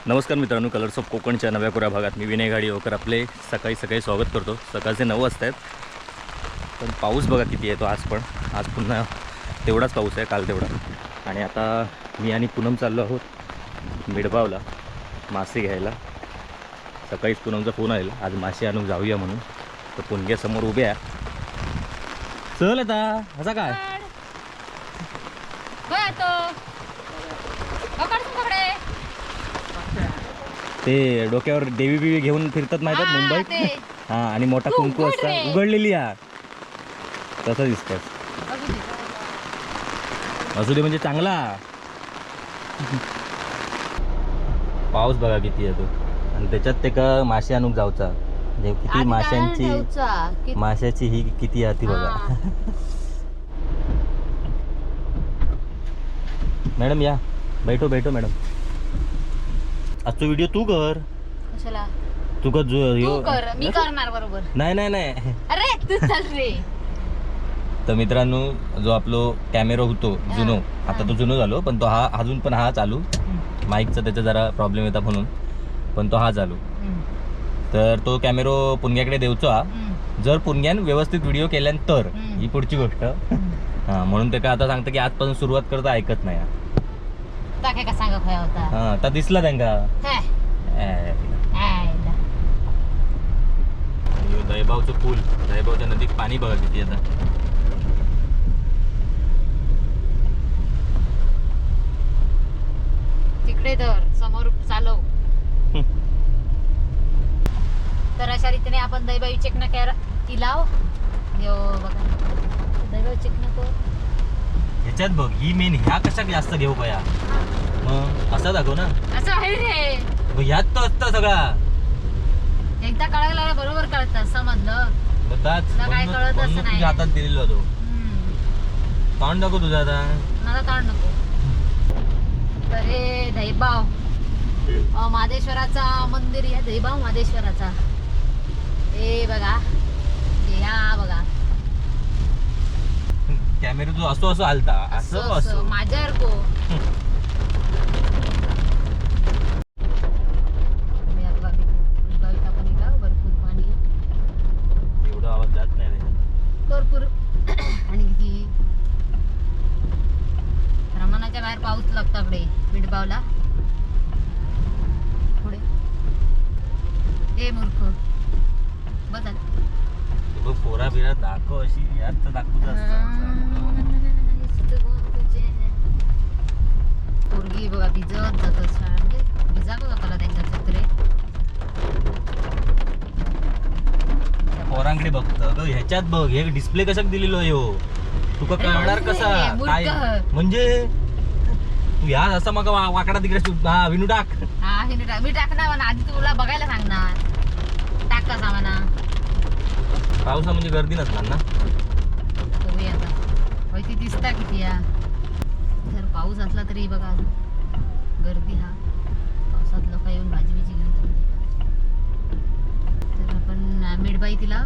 नमस्कार मित्रांनो, colours of कोकणच्या नव्या कोऱ्या भागात मी विनय गाडीवकर आपले सकाळी सकाळी स्वागत करतो. सकाळचे 9 वाजता आहेत, पण पाऊस बघा किती येतो आज. पण आज पुन्हा तेवढाच पाऊस आहे, काल तेवढा. आणि आता मी आणि पूनम चाललो आहोत मिडबावला मासे घ्यायला. सकाळीच पूनमचा फोन आलेला, आज मासे आणून जाऊया म्हणून. तर पुणग्यासमोर उभे आहे. चल आता असा काय ते डोक्यावर देवी बिवी घेऊन फिरतात माहितात मुंबईत. हा, आणि मोठा कुंकू असता उघडलेली. हा, तसं दिसतं. असू दे म्हणजे चांगला. पाऊस बघा किती येतो, आणि त्याच्यात ते का मासे आणून जाऊचा. किती माशाची ही किती आती बघा. मॅडम या, बैठो बैठो मॅडम. आजचा व्हिडिओ तू कर. कशाला तू कर मी करणार बरोबर. नाही नाही नाही, अरे तू चल रे. तर मित्रांनो, जो आपलो कॅमेरा होतो जुनो, आता तो जुनो झालो, पण तो हा अजून पण हा चालू. माईकचा त्याचा जरा प्रॉब्लेम येतात म्हणून, पण तो हा चालू. तर तो कॅमेरा पुणग्याकडे देऊचो हा. जर पुणग्यान व्यवस्थित व्हिडिओ केल्यानंतर ही पुढची गोष्ट. हा, म्हणून ते काय आता सांगतं की आजपासून सुरुवात करता ऐकत नाही. का सांगा खोया होता. हा, आता दिसला त्यांका. दहीबावचं पूल, दहीबावच्या नदीत पाणी बघा किती आता. तिकडे तर समोर चालव. तर अशा रीतीने आपण दैबाई चेक न केला. बघा दैबाई चेक नको ह्याच्यात बघ, ही मेन ह्या कशात जास्त घेऊ पया. मग असं दाखव ना. असं आहे रे. मग ह्यात तो असतं सगळा. एकदा कळायला बरोबर कळतं, समजलं. काय कळत असं नाही. तुझ्या हातात दिलेला तो तोंड नको तुझा आता. मला तोंड नको. तर हे दहीबाव मादेश्वराचा मंदिर आहे. दहीबाव मादेश्वराचा हे बघा, या बघा. कॅमेरा तू असो असो आलता, असं असो माझ्यावर को. भरपूर पाणी, एवढा आवाज जात नाही त्याच्यात. भरपूर. आणि किती रमणाच्या बाहेर पाऊस लागतो आपले मिडबावला. पुढे ए मूर्ख बदल. पोरा बिरा दाखव अशी यात तर दाखवत पोरगी बघा भिजत जात. म्हणजे भिजा बघा मला त्यांच्या छत्रे. पोरांकडे बघतं ह्याच्यात बघ, हे डिस्प्ले कशात दिलेलो आहे हो. तुका कळणार कसा काय म्हणजे. तू या असं मग वाकडा तिकडे विनू टाक. हा विनू टाक. मी टाकणार म्हणा, आधी तुला बघायला सांगणार. टाक कसा म्हणा. पावसा म्हणजे गर्दी नसणार ना. बघूया आता ती दिसता किती या. जर पाऊस असला तरी बघा गर्दी. हा पावसात लोक येऊन भाजी बिजी घेऊन जातात. तर आपण मिडबाई तिला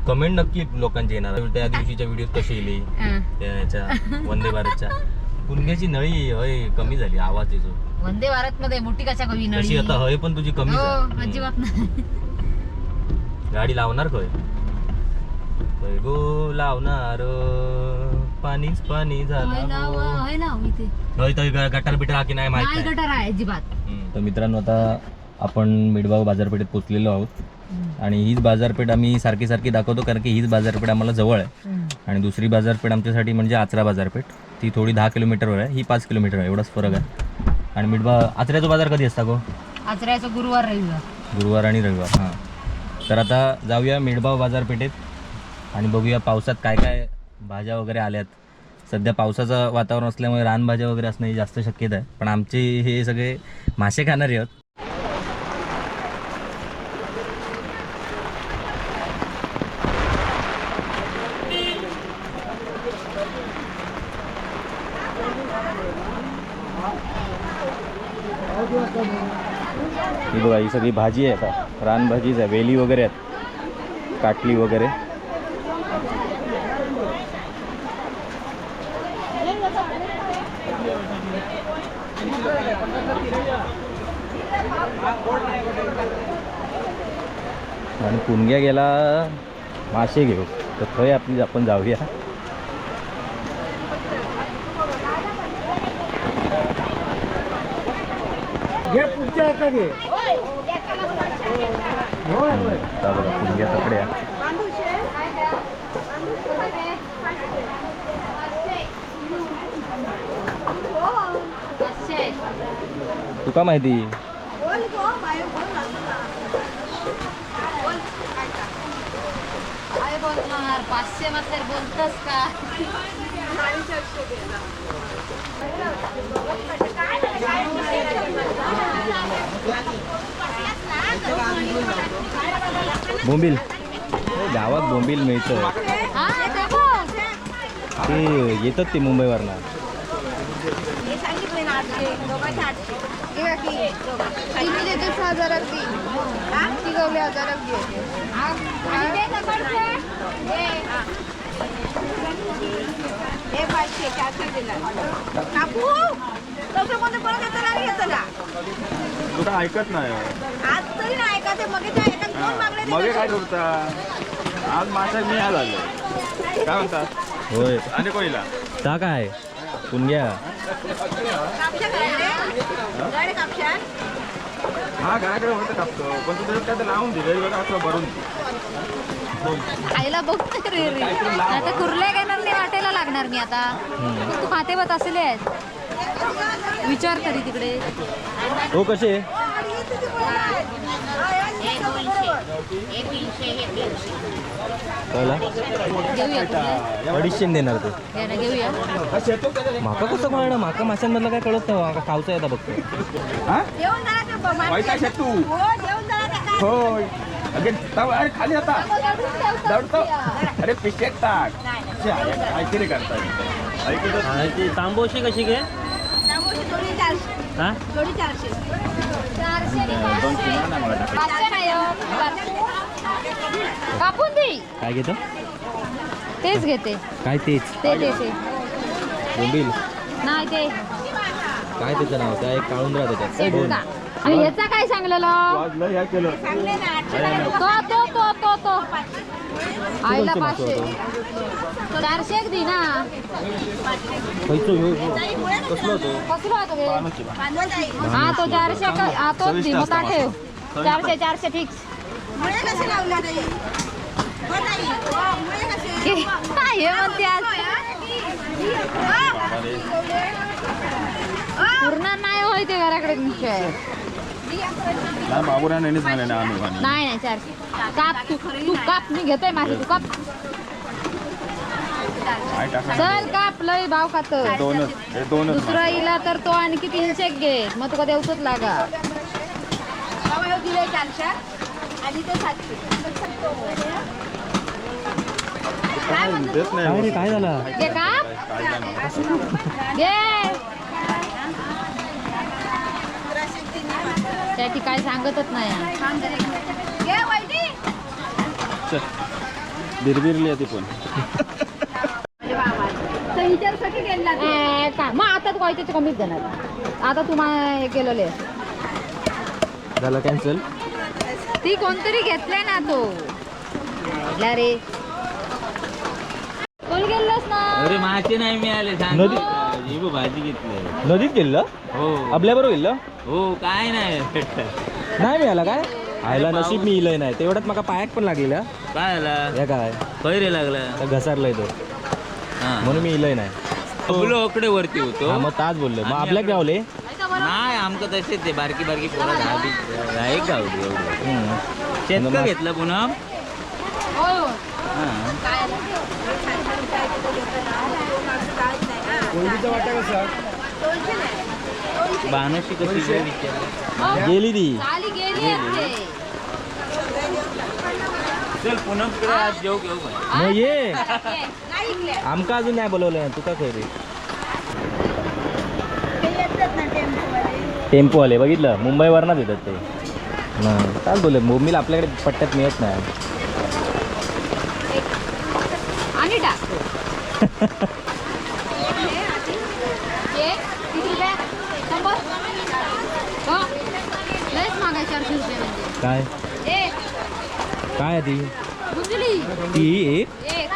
कमेंट नक्की लोकांची येणार. त्या दिवशीच्या व्हिडिओ कशी येईल त्याच्या वंदे भारतच्या. पुणग्याची नळी हय कमी झाली, आवाज येतो. वंदे भारत मध्ये मोठी कशा कमी नळी आता हय, पण तुझी कमी झाली. अजिबात नाही. गाडी लावणार काय गो लावणार. पाणीच पाणी झालं. गटार बिटार की नाही माहिती. गटार आहे अजिबात. तर मित्रांनो, आता आपण मिडबाव बाजारपेठेत पोहोचलेलो आहोत. आणि हीच बाजारपेठ आम्ही सारखी सारखी दाखवतो, कारण की हीच बाजारपेठ आम्हाला जवळ आहे. आणि दुसरी बाजारपेठ आमच्यासाठी म्हणजे आचरा बाजारपेठ, ती थोडी 10 किलोमीटरवर आहे. ही 5 किलोमीटर आहे, एवढाच फरक आहे. आणि आचऱ्याचा बाजार कधी असता गो? आचऱ्याचं गुरुवार रविवार. गुरुवार आणि रविवार. हां, तर आता जाऊया मिडबाव बाजारपेठेत आणि बघूया पावसात काय काय भाज्या वगैरे आल्यात. सध्या पावसाचं वातावरण असल्यामुळे रानभाज्या वगैरे असणं ही जास्त शक्यता आहे. पण आमचे हे सगळे मासे खाणारे आहेत. ही बघा, ही सगळी भाजी आहे. आता रानभाजीच आहे, वेली वगैरे आहेत, काटली वगैरे. आणि पुणग्या गेला मासे घेऊ तर थंय आपण जाऊया. बघा पुणग्या तकड्या. तुका माहिती काय बोलणार 500 मात्र बोलतस का? बोंबील गावात बोंबील मिळतं हा ते बघ. ते येतात ते मुंबईवरनं. तुला ऐकत नाही आज तरी नाही ऐका ते मग दोन मागले मग काय करता आज माझा मी आज आलो काय म्हणतात होय आणि कोणीला ता काय पुणग्या हा गायकडे होतं कापतो पण तू त्याच्यात काय तर लावून दिलं बघा असं भरून खायला बघते रे रे आता कुर्ल्या घेणार नाही वाटायला लागणार मी आता. तू खाते बघ असले आहेत विचार तरी तिकडे. हो कसे कळला घेऊया कुर्ले. 250 देणार ते. घे ना, घेऊया. माका कसं कळणार माका माशांमधलं काय कळत नाही माका खावचं येतं फक्त. हा जेवण झालं ते बघ. पैसा शेतू हो जेवण झालं ते काय? होय अगे अरे खाली आता दौडतो अरे पिशेत टाक ऐकी रे करतात ऐकत तांबोशी कशी घे त्यामुळे जोडी 400. हा जोडी 400. 400 नी दोन किलो नाही मला टाकायचं. 500 नाही हो. कापून दे. काय घेतो तेच घेते काय तेच ते बोंबील नाही ते काय त्याचं नाव त्या एक काढून राहतं त्यात सेट का. आणि ह्याचा काय सांगलेलं वाजलं ह्या केलं चांगले ना 800 तो आईला 500 400 एक दी ना. कसलं होतं कसलो होतो बे? बांधवत आहे. हा तो 400 हा तोच दी मग ठेव 400 फिक्स. मुळे कसे लावले ताई? हो ताई. हो, मुळे कसे? हे म्हणते आज पूर्ण नाही होय ते घराकडे विषय. नाही बाबूराव नेहमीच म्हणे ना आम्ही म्हणे. नाही 400 काप तू काप मी घेतोय माझी तू काप काय टाका चल काप लय भाव खात. दोनच हे दोनच दुसरा इला तर तो आणखी 300 घे मग तुका देवचंच लागा. बाबा हे दिले 400 आणि ते 700. काय देत काय रे नाही काय झालं घे काप घे. त्या ठिकाणी सांगतच नाही. घे वैदी. बिरबिरली आहे ती पण तर हिच्यासाठी गेला का मग आता तू काय कमीच देणार. आता तू हे केलेले झालं कॅन्सल ती कोणतरी घेतलाय ना तो रे कोण गेलोस ना. अरे मासे नाही मिळाले नदी सांग भाजी घेतली नदीत गेलं हो आपल्या बरोबर गेलं हो काय नाही नाही मिळाला काय आयला नशीब मी इलय नाही तेवढ्यात मला पायाक पण लागलेला काय आला या काय खैरे लागला त्या घसारलाय तो हा म्हणून मी इलय नाही फुलं ओकडे वरती होतो हा, मग ताच बोललो मग आपल्याक गावले नाही आमचं तसेच ते बारकी बारकी पोरं दहा एक गावली एवढं शेतकं घेतलं पुन्हा हो हा कोळीचा वाटा कसा बाणशी कशी काय विचार गेली ती चाली गेली आहेत ते. चल पुन्हा आज जेव घेऊ पण मग ये नाही इकले. आमका अजून नाही बोलवलं ना तुका खरी ते येतात ना टेम्पोवाले. टेम्पोवाले बघितलं मुंबईवरनच येतात ते नाही काय बोलले मोबाईल आपल्याकडे पट्ट्यात मिळत नाही आणि टाक ये, 30 काय एक काय आहे ती बुजली ती एक एक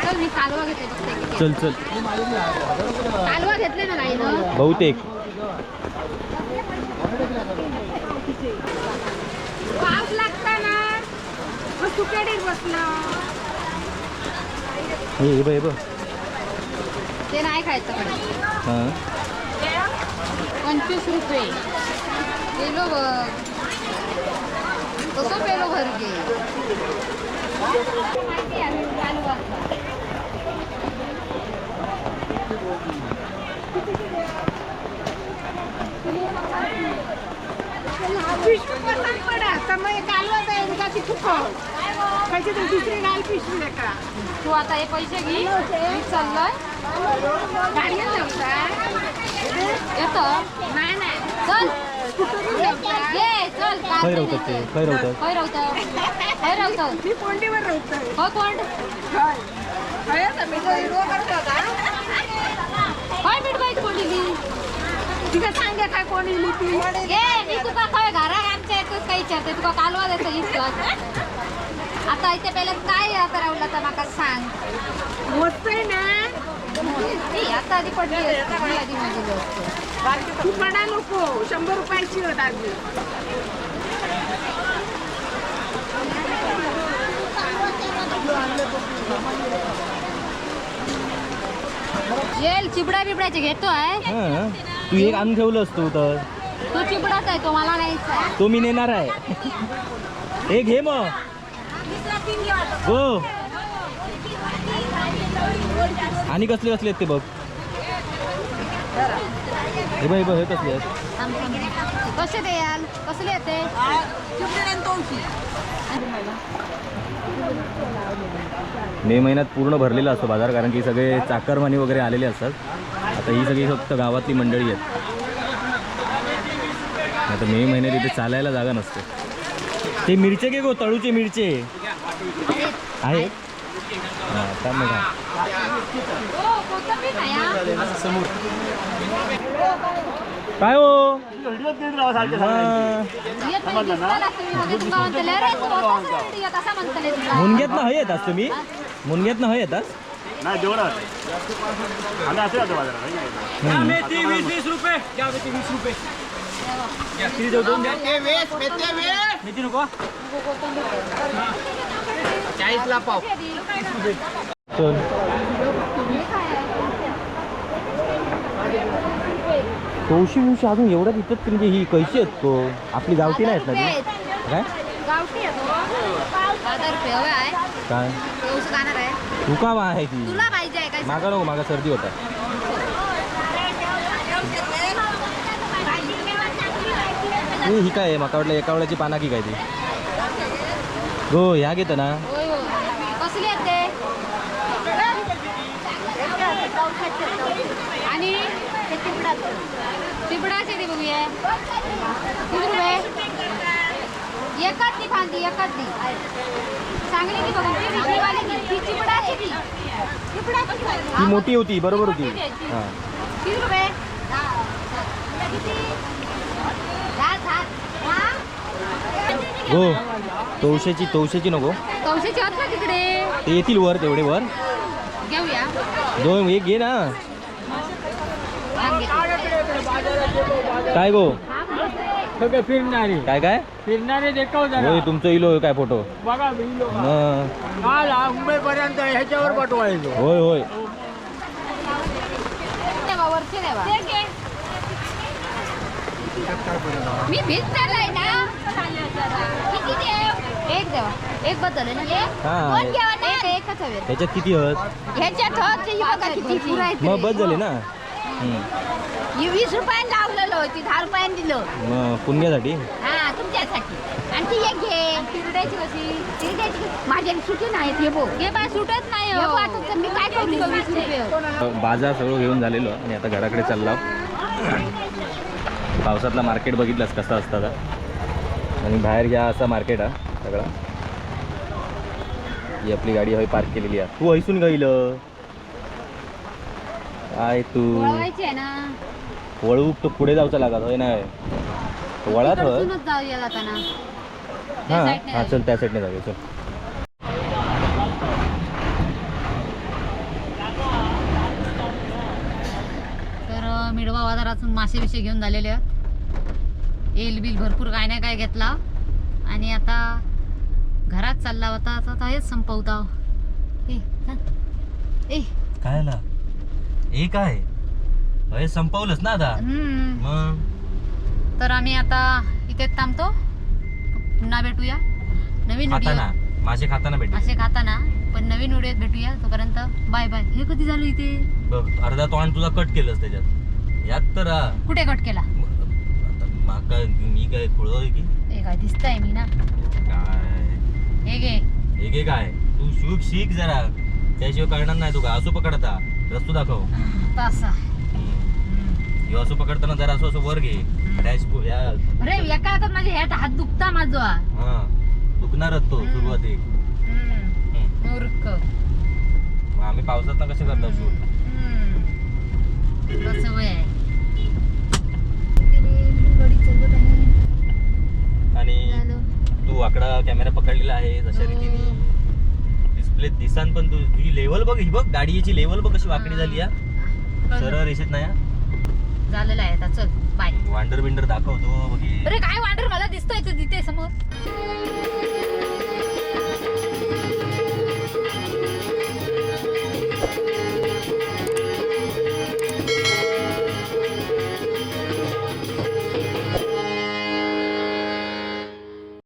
चल मी कालवा घेते बघते किती. चल चल कालवा घेतले ना नाही ना बहुतेक पाऊस लागता ना मग सुकेडीत बसणं हे बघ हे बघ ते नाही खायचं कडे हां 25 रुपये पेलो बघ कसं पेलो भर घे माहिती आहे कालवा पिशवी पसंत पडा तर मग कालवा जाईल का ती फुकट पैसे तर दुसरी घाल पिशवी लेकरा तू आता हे पैसे घे मी चाललोय गाडीला जाऊचा येतो नाही नाही चल कुठं जाऊचा ये चल खै रवतात ते खै रवतात खै रावतं मी कोंडीवर राहतोय हो कोण मी तो हिरवा करतो का काय मीठ बाईक कोणली तिला सांगे काय कोणी लिपी ये मी तुका काय घरा आमच्या एकच काही विचारते तुका कालवा देतो इतकं आता इथे पहिले काय आता राहुला तर माका सांग मोजतोय ना ती आता आधी पडली असती, आधी माझी गोष्ट. तू पडा नको 100 रुपयाची होत आधी जेल चिबडा बिबड्याचे घेतो आहे हां तू एक आणून ठेवलं असतो तर तो चिबडाच आहे तो मला न्यायचा आहे. तो मी नेणार आहे एक घे मग हो आणि कसले कसले आहेत ते बघ हे बघ हे बघ हे कसले आहेत थांब, थांब. कसे ते याल कसले येते मे महिन्यात पूर्ण भरलेला असतो बाजार कारण की सगळे चाकरमानी वगैरे आलेले असतात आता ही सगळी फक्त गावातली मंडळी आहेत आता मे महिन्यात इथे चालायला जागा नसते ते मिरचे घे गो तळूचे मिरचे आहेत हां का मग हो कोथिंबीर नाही हा? काय हो येत नाही, दिसला लागतो मी मध्ये तुका म्हणतले, "अरे, तू होतास रे व्हिडिओत," असं म्हणतले तुला. मुनग्यातनं हय येतास तुम्ही मुनग्यातनं हय येतास नाही देवळात आम्ही असं जातो बाजारात मेथी 20 रुपये द्या मेथी 20 रुपये किती देऊ दोन द्या मेथी नको 40ला पाव चल तवशी बिवशी अजून एवढ्यात इथंच म्हणजे ही कैशी आहेत तो आपली गावठी नाही आहेत ना ती काय गावठी आहे तो. 10 रुपये हवे आहे काय येऊच खाणार आहे तू का आहे ती तुला पाहिजे आहे काय मागा नको मागा सर्दी होता ही काय आहे माका वाटलं एका वेळाची पाना की काय ती हो ह्या घेतं ना होय हो कसली आहेत ते आणि ते चिबडाचे ते बघूया किती रुपये एकच ती फांदी एकच ती चांगली ती बघून ती विक्रीवाली ती चिबडाची ती चिबडाची ती मोठी होती बरोबर होती हां किती रुपये किती 10 हो तवशेची नको कौशेची होत ना तिकडे ते येतील वर तेवढे वर घेऊया दोन एक घे ना भाग घेते. काय गो सगळे फिरणारे काय काय फिरणारे देखाव जरा होय तुमचं इलो काय फोटो बघा इलो न काल मुंबईपर्यंत ह्याच्यावर पाठवायचो होय होय देवा वरचे देवा मी भीत चाललाय ना किती देव एक देवा एक बदल आहे ना हा. कोण घ्यावा ना एकच हवे त्याच्यात किती हत ह्याच्यात हत ही बघा किती पुरा आहे मग बस झाले ना ही 20 रुपयाने लावलेलं होती 10 रुपयाने दिलं मग पुण्यासाठी हा तुमच्यासाठी आणि ती एक घे तिरड्याची कशी तिरड्याची माझ्या सुटी नाही हे बघ हे बाय सुटत नाही हो आता मी काय करू 20 रुपये बाजार सगळं घेऊन झालेलो आणि आता घराकडे चाललो पावसातला मार्केट बघितलंस कसा असता आणि बाहेर घ्या असा मार्केट हा सगळा ही आपली गाडी हवी पार्क केलेली आहे तू हैसून गाईल काय तू वळवायची आहे ना वळू तो पुढे जाऊचा लागत होय नाही वळा थोडं तिकडसूनच जाऊया जाताना त्या हां साईडने हां जाऊया. चल त्या साईडने जाऊया चल. तर मिडवा बाजारातून मासे बिशे घेऊन झालेले आहेत. एल बिल भरपूर काय नाही काय घेतला आणि आता घरात चालला होता. आता हेच संपवता. ए काय आला हे काय हे संपवलंच ना आता मग. तर आम्ही आता इथेच थांबतो. पुन्हा भेटूया नवीन व्हिडिओ खाताना मासे खाताना भेट असे खाताना. पण नवीन व्हिडिओत भेटूया. तोपर्यंत बाय बाय. हे कधी झालं इथे बघ अर्धा तो आणि तुझा कट केलंस त्याच्यात यात तर कुठे कट केला? आता माका मी काय खुळलोय की हे काय दिसतंय मी ना. काय हे घे. हे घे काय तू शिक जरा त्याशिवाय कळणार नाही तू का असो पकडता रस्तू दाखव. तसा ह्यो असो पकडताना जरा असं वर घे डॅश या अरे एका हातात माझे ह्यात हात दुखता माझा. हा दुखणारच तो सुरुवाती. मूर्ख. मग आम्ही पावसात ना कसे करतो शूट. तुला सवय आहे. गाडी चालवत आहे. आणि झालं. तू आकडा कॅमेरा पकडलेला आहे अशा रीतीने डिस्प्ले दिसान पण तुझी लेवल बघ ही बघ गाडीची लेवल बघ कशी वाकडी झाली या सरळ रेषेत नाही हा. झालेलं आहे आता. चल बाय. वांडर बिंडर दाखवतो बघ हे. अरे काय वांडर मला दिसतोय तिथे समोर.